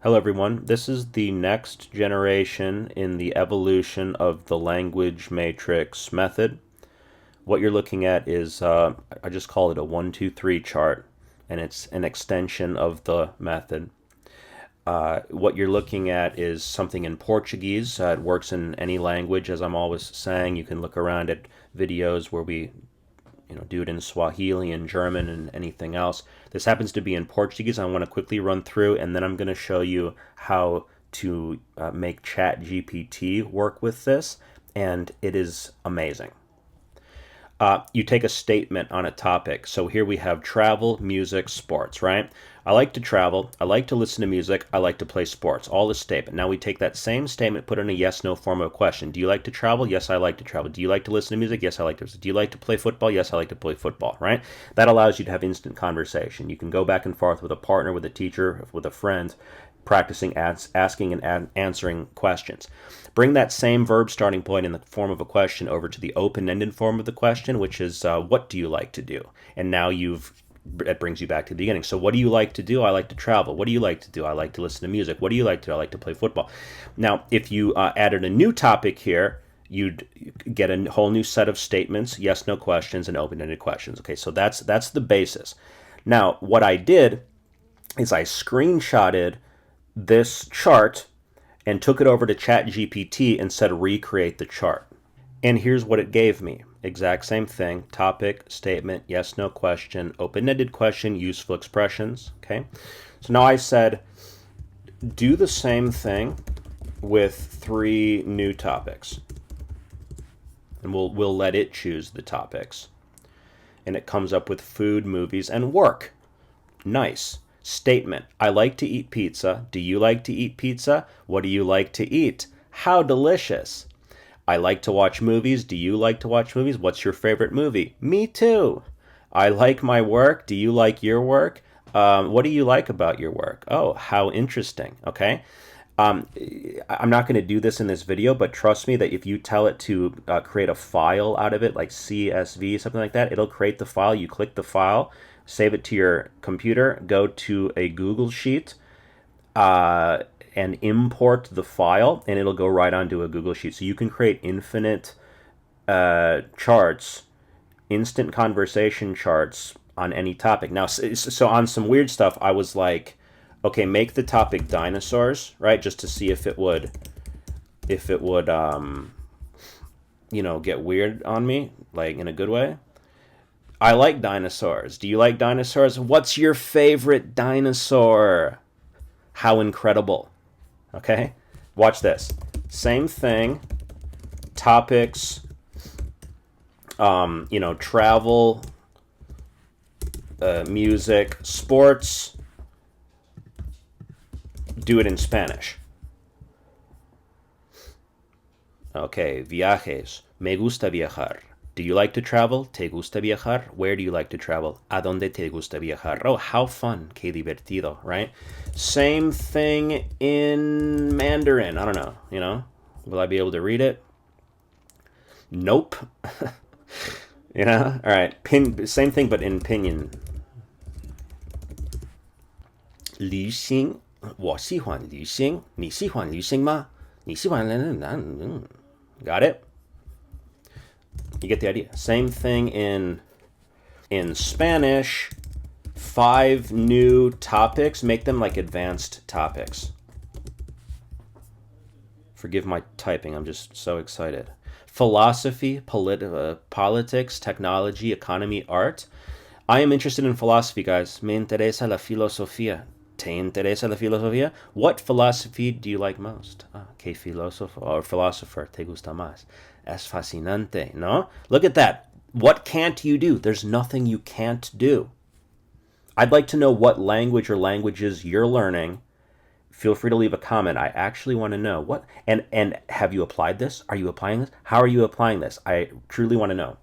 Hello, everyone. This is the next generation in the evolution of the language matrix method. What you're looking at is, I just call it a 1, 2, 3 chart, and it's an extension of the method. What you're looking at is something in Portuguese. It works in any language, as I'm always saying. You can look around at videos where we do it in Swahili and German and anything else. This happens to be in Portuguese. I want to quickly run through, and then I'm going to show you how to make ChatGPT work with this, and it is amazing. You take a statement on a topic. So here we have travel, music, sports, right? I like to travel. I like to listen to music. I like to play sports. All the statement. Now we take that same statement, put in a yes, no form of a question. Do you like to travel? Yes, I like to travel. Do you like to listen to music? Yes, I like to listen. Do you like to play football? Yes, I like to play football, right? That allows you to have instant conversation. You can go back and forth with a partner, with a teacher, with a friend, practicing asking and answering questions. Bring that same verb starting point in the form of a question over to the open-ended form of the question, which is what do you like to do? And now it brings you back to the beginning. So what do you like to do? I like to travel. What do you like to do? I like to listen to music. What do you like to do? I like to play football. Now, if you added a new topic here, you'd get a whole new set of statements, yes, no questions, and open-ended questions. Okay, so that's the basis. Now, what I did is I screenshotted this chart and took it over to ChatGPT and said recreate the chart. And here's what it gave me. Exact same thing. Topic, statement, yes, no question, open-ended question, useful expressions. Okay. So now I said do the same thing with 3 new topics. And we'll let it choose the topics. And it comes up with food, movies, and work. Nice. Statement. I like to eat pizza. Do you like to eat pizza? What do you like to eat? How delicious. I like to watch movies. Do you like to watch movies? What's your favorite movie? Me too. I like my work. Do you like your work? What do you like about your work? Oh, how interesting. Okay. I'm not going to do this in this video, but trust me that if you tell it to create a file out of it, like CSV, something like that, it'll create the file. You click the file, save it to your computer, go to a Google Sheet, and import the file, and it'll go right onto a Google Sheet. So you can create infinite charts, instant conversation charts on any topic. Now, so on some weird stuff, I was like, okay, make the topic dinosaurs, right? Just to see if it would, get weird on me, like in a good way. I like dinosaurs. Do you like dinosaurs? What's your favorite dinosaur? How incredible. Okay? Watch this. Same thing. Topics, travel, music, sports. Do it in Spanish. Okay, viajes. Me gusta viajar. Do you like to travel? ¿Te gusta viajar? Where do you like to travel? ¿A dónde te gusta viajar? Oh, how fun. Qué divertido, right? Same thing in Mandarin. I don't know, Will I be able to read it? Nope. All right. Same thing, but in pinyin. 旅行我喜欢旅行你喜欢旅行吗你喜欢 Got it? You get the idea. Same thing in Spanish. 5 new topics. Make them like advanced topics. Forgive my typing. I'm just so excited. Philosophy, politics, technology, economy, art. I am interested in philosophy, guys. Me interesa la filosofía. ¿Te interesa la filosofía? What philosophy do you like most? ¿Qué filósofo or philosopher te gusta más? Es fascinante, no? Look at that. What can't you do? There's nothing you can't do. I'd like to know what language or languages you're learning. Feel free to leave a comment. I actually want to know what and have you applied this? Are you applying this? How are you applying this? I truly want to know.